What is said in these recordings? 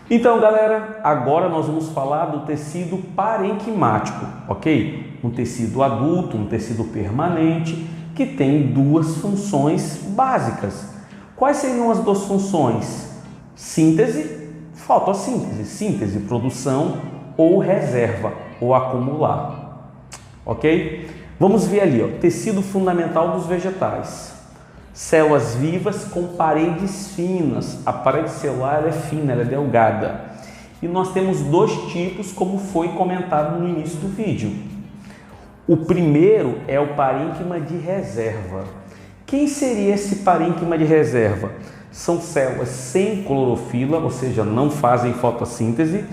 Então, galera, agora nós vamos falar do tecido parenquimático, ok? Um tecido adulto, um tecido permanente, que tem duas funções básicas. Quais seriam as duas funções? Síntese, fotossíntese, síntese, produção ou reserva, ou acumular, ok? Vamos ver ali, ó, tecido fundamental dos vegetais. Células vivas com paredes finas. A parede celular é fina, ela é delgada. E nós temos dois tipos, como foi comentado no início do vídeo. O primeiro é o parênquima de reserva. Quem seria esse parênquima de reserva? São células sem clorofila, ou seja, não fazem fotossíntese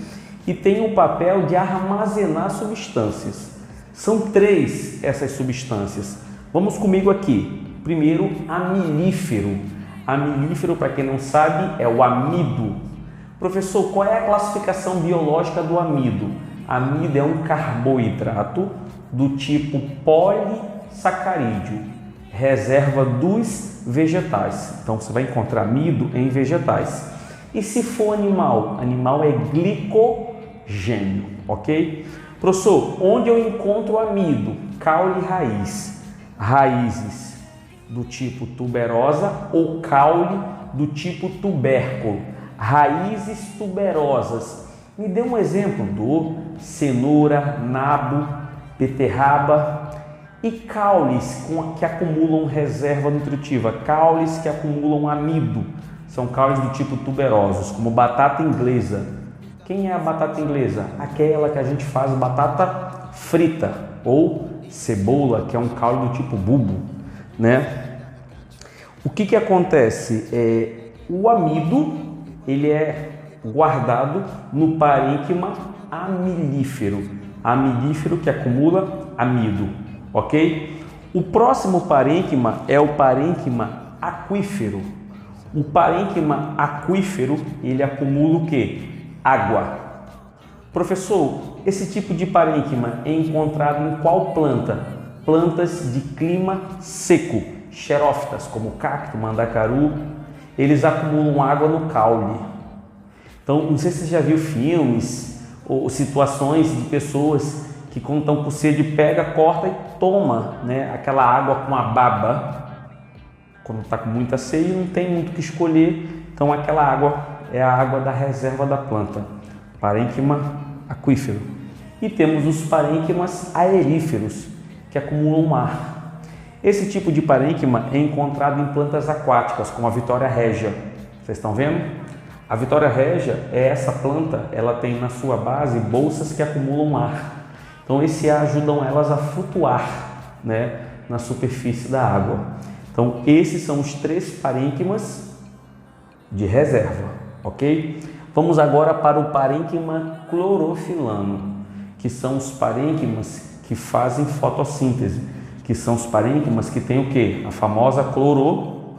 e têm o papel de armazenar substâncias. São três essas substâncias. Vamos comigo aqui. Primeiro, amilífero. Amilífero, para quem não sabe, é o amido. Professor, qual é a classificação biológica do amido? Amido é um carboidrato do tipo polissacarídeo, reserva dos vegetais. Então, você vai encontrar amido em vegetais. E se for animal? Animal é glicogênio, ok? Professor, onde eu encontro o amido? Caule e raiz. Raízes do tipo tuberosa ou caule do tipo tubérculo. Raízes tuberosas. Me dê um exemplo do cenoura, nabo, beterraba e caules que acumulam reserva nutritiva. Caules que acumulam amido. São caules do tipo tuberosos, como batata inglesa. Quem é a batata inglesa? Aquela que a gente faz batata frita ou cebola, que é um caule do tipo bulbo, né? O que acontece? O amido, ele é guardado no parênquima amilífero. Amilífero que acumula amido, ok? O próximo parênquima é o parênquima aquífero. O parênquima aquífero, ele acumula o quê? Água. Professor, esse tipo de parênquima é encontrado em qual planta? Plantas de clima seco, xerófitas, como cacto, mandacaru, eles acumulam água no caule. Então, não sei se você já viu filmes ou situações de pessoas que quando estão com sede, pega, corta e toma, né, aquela água com a baba. Quando está com muita sede, não tem muito o que escolher, então aquela água é a água da reserva da planta, parênquima aquífero. E temos os parênquimas aeríferos, que acumulam ar. Esse tipo de parênquima é encontrado em plantas aquáticas, como a Vitória regia. Vocês estão vendo? A Vitória regia é essa planta, ela tem na sua base bolsas que acumulam ar. Então esse ar ajudam elas a flutuar, né, na superfície da água. Então esses são os três parênquimas de reserva, ok? Vamos agora para o parênquima clorofilano, que são os parênquimas que fazem fotossíntese, que são os parênquimas que têm o quê? A famosa clorofila.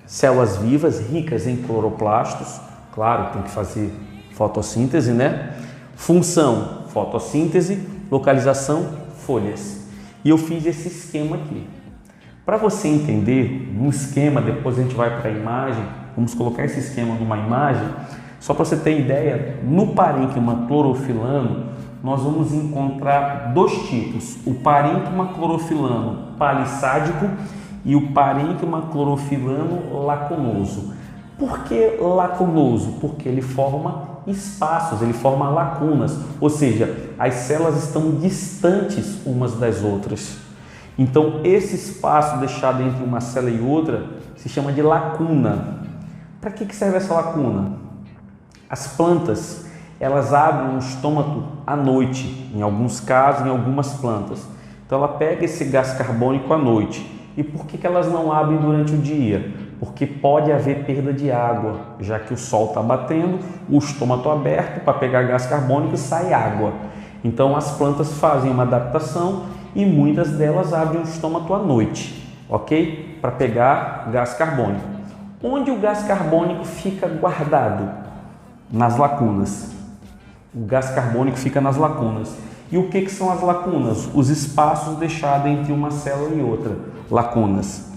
Células vivas ricas em cloroplastos, claro, tem que fazer fotossíntese, né? Função, fotossíntese, localização, folhas. E eu fiz esse esquema aqui. Para você entender um esquema, depois a gente vai para a imagem, vamos colocar esse esquema numa imagem, só para você ter ideia, no parênquima clorofilano, nós vamos encontrar dois tipos, o parênquima clorofilano palissádico e o parênquima clorofilano lacunoso. Por que lacunoso? Porque ele forma espaços, ele forma lacunas, ou seja, as células estão distantes umas das outras. Então, esse espaço deixado entre uma célula e outra se chama de lacuna. Para que serve essa lacuna? As plantas, elas abrem o estômago à noite, em alguns casos, em algumas plantas. Então, ela pega esse gás carbônico à noite. E por que elas não abrem durante o dia? Porque pode haver perda de água, já que o sol está batendo, o estômago aberto para pegar gás carbônico e sai água. Então, as plantas fazem uma adaptação e muitas delas abrem o estômago à noite, ok? Para pegar gás carbônico. Onde o gás carbônico fica guardado? Nas lacunas. O gás carbônico fica nas lacunas. E o que são as lacunas? Os espaços deixados entre uma célula e outra. Lacunas.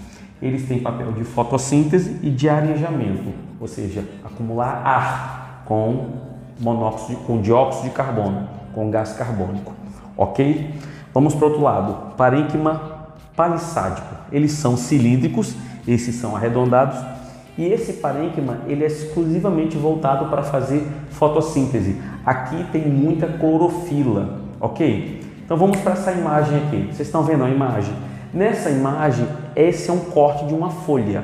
eles têm papel de fotossíntese e de arejamento, ou seja, acumular ar com dióxido de carbono, com gás carbônico, ok? Vamos para o outro lado, parênquima palissádico. Eles são cilíndricos, esses são arredondados, e esse parênquima ele é exclusivamente voltado para fazer fotossíntese. Aqui tem muita clorofila, ok? Então vamos para essa imagem aqui. Vocês estão vendo a imagem? Nessa imagem, esse é um corte de uma folha,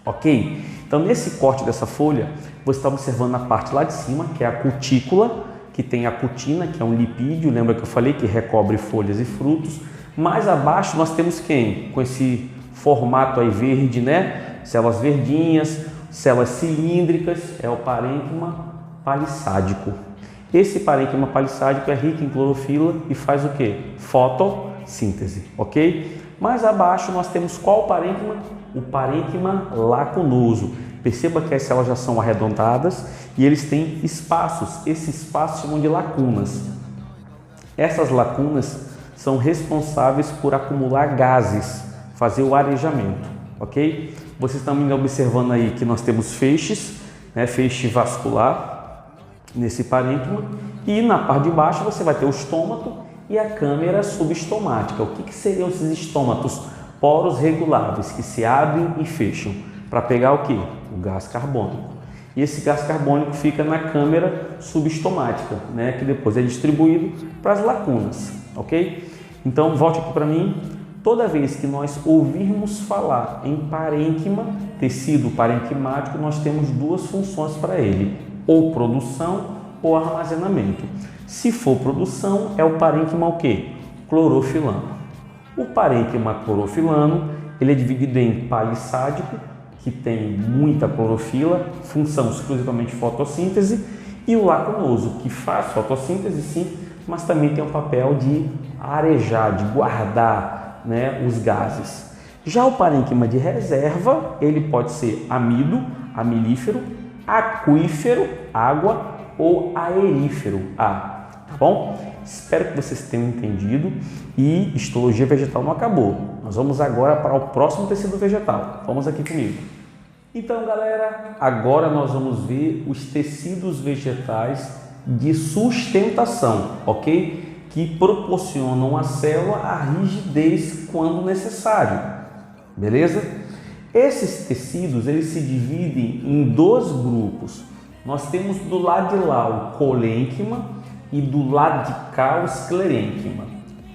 ok? Então nesse corte dessa folha, você está observando a parte lá de cima, que é a cutícula, que tem a cutina, que é um lipídio, lembra que eu falei que recobre folhas e frutos. Mais abaixo nós temos quem? Com esse formato aí verde, né? Células verdinhas, células cilíndricas, é o parênquima palissádico. Esse parênquima palissádico é rico em clorofila e faz o que? Fotossíntese, ok? Mais abaixo nós temos qual parênquima? O parênquima lacunoso. Perceba que as células já são arredondadas e eles têm espaços. Esses espaços chamam de lacunas. Essas lacunas são responsáveis por acumular gases, fazer o arejamento, ok? Vocês estão observando aí que nós temos feixes, né? Feixe vascular nesse parênquima, e na parte de baixo você vai ter o estômato e a câmara subestomática. O que seriam esses estômatos? Poros reguláveis que se abrem e fecham para pegar o que? O gás carbônico. E esse gás carbônico fica na câmara subestomática, né? Que depois é distribuído para as lacunas, ok? Então volte aqui para mim. Toda vez que nós ouvirmos falar em parênquima, tecido parenquimático, nós temos duas funções para ele, ou produção ou armazenamento. Se for produção, é o parênquima o quê? Clorofilano. O parênquima clorofilano, ele é dividido em palissádico, que tem muita clorofila, função exclusivamente fotossíntese, e o lacunoso, que faz fotossíntese sim, mas também tem o papel de arejar, de guardar, né, os gases. Já o parênquima de reserva, ele pode ser amido, amilífero, aquífero, água, ou aerífero, ar. Tá bom? Espero que vocês tenham entendido e histologia vegetal não acabou. Nós vamos agora para o próximo tecido vegetal. Vamos aqui comigo. Então, galera, agora nós vamos ver os tecidos vegetais de sustentação, ok? Que proporcionam à célula a rigidez quando necessário, beleza? Esses tecidos, eles se dividem em dois grupos. Nós temos do lado de lá o colênquima e do lado de cá o esclerênquima.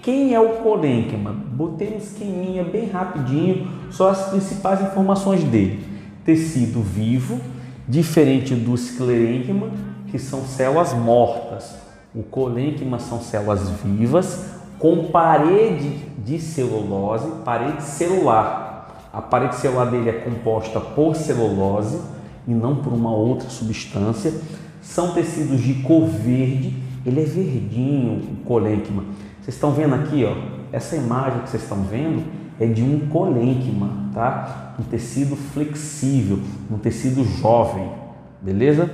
Quem é o colênquima? Botei um esqueminha bem rapidinho, só as principais informações dele. Tecido vivo, diferente do esclerênquima, que são células mortas. O colênquima são células vivas com parede de celulose, parede celular. A parede celular dele é composta por celulose e não por uma outra substância. São tecidos de cor verde, ele é verdinho, o colênquima. Vocês estão vendo aqui, ó, essa imagem que vocês estão vendo é de um colênquima, tá? Um tecido flexível, um tecido jovem, beleza?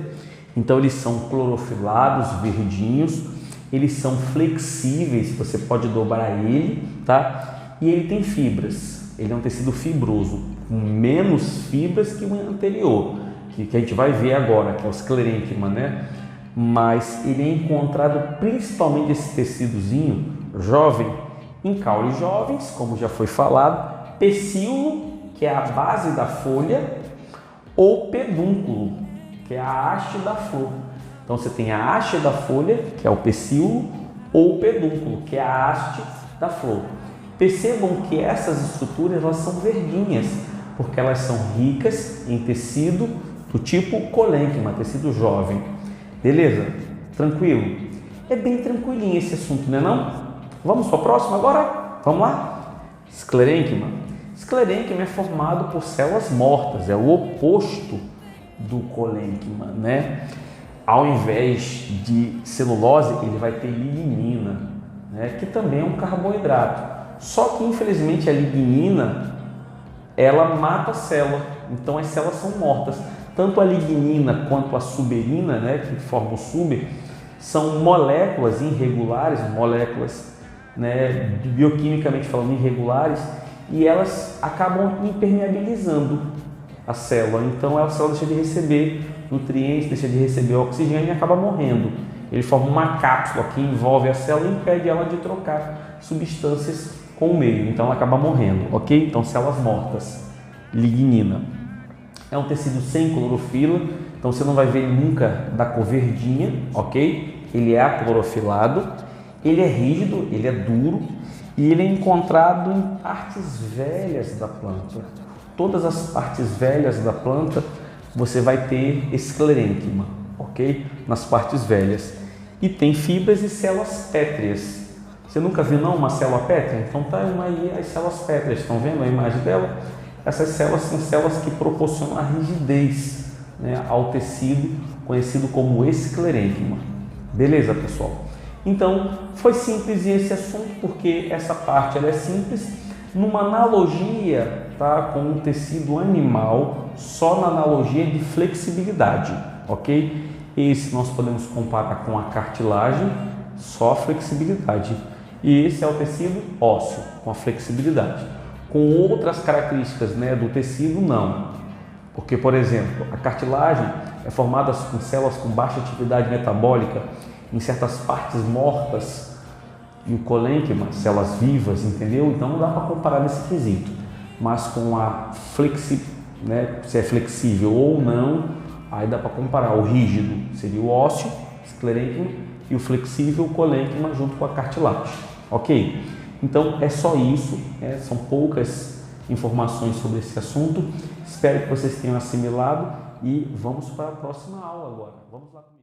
Então eles são clorofilados, verdinhos, eles são flexíveis, você pode dobrar ele, tá? E ele tem fibras, ele é um tecido fibroso, com menos fibras que o anterior, que a gente vai ver agora, que é o esclerênquima, né? Mas ele é encontrado principalmente esse tecidozinho jovem em caules jovens, como já foi falado, pecíolo, que é a base da folha, ou pedúnculo, que é a haste da flor. Então você tem a haste da folha, que é o pecíolo, ou o pedúnculo, que é a haste da flor. Percebam que essas estruturas elas são verdinhas, porque elas são ricas em tecido do tipo colênquima, tecido jovem. Beleza? Tranquilo? É bem tranquilinho esse assunto, não é não? Vamos para o próximo agora? Vamos lá? Esclerênquima. Esclerênquima é formado por células mortas, é o oposto do colênquima, né? Ao invés de celulose, ele vai ter lignina, né? Que também é um carboidrato. Só que, infelizmente, a lignina, ela mata a célula, então as células são mortas. Tanto a lignina quanto a suberina, né, que forma o suber, são moléculas irregulares, moléculas, né, bioquimicamente falando, irregulares, e elas acabam impermeabilizando a célula. Então a célula deixa de receber nutrientes, deixa de receber oxigênio e acaba morrendo. Ele forma uma cápsula que envolve a célula e impede ela de trocar substâncias com o meio. Então ela acaba morrendo, ok? Então células mortas. Lignina. É um tecido sem clorofila, então você não vai ver nunca da cor verdinha, ok? Ele é aclorofilado, ele é rígido, ele é duro e ele é encontrado em partes velhas da planta. Todas as partes velhas da planta você vai ter esclerênquima, ok? Nas partes velhas. E tem fibras e células pétreas. Você nunca viu não uma célula pétrea? Então tá aí as células pétreas, estão vendo a imagem dela? Essas células são células que proporcionam a rigidez, né, ao tecido conhecido como esclerênquima. Beleza, pessoal? Então, foi simples esse assunto porque essa parte ela é simples, numa analogia, tá, com um tecido animal, só na analogia de flexibilidade, ok? Esse nós podemos comparar com a cartilagem, só a flexibilidade. E esse é o tecido ósseo, com a flexibilidade. Com outras características, né, do tecido, não. Porque, por exemplo, a cartilagem é formada com células com baixa atividade metabólica em certas partes mortas e o colênquima, células vivas, entendeu? Então não dá para comparar nesse quesito. Mas com a né, se é flexível ou não, aí dá para comparar. O rígido seria o ósseo, esclerênquima, e o flexível, o colênquima, junto com a cartilagem. Ok? Então é só isso, né? São poucas informações sobre esse assunto. Espero que vocês tenham assimilado e vamos para a próxima aula agora. Vamos lá comigo.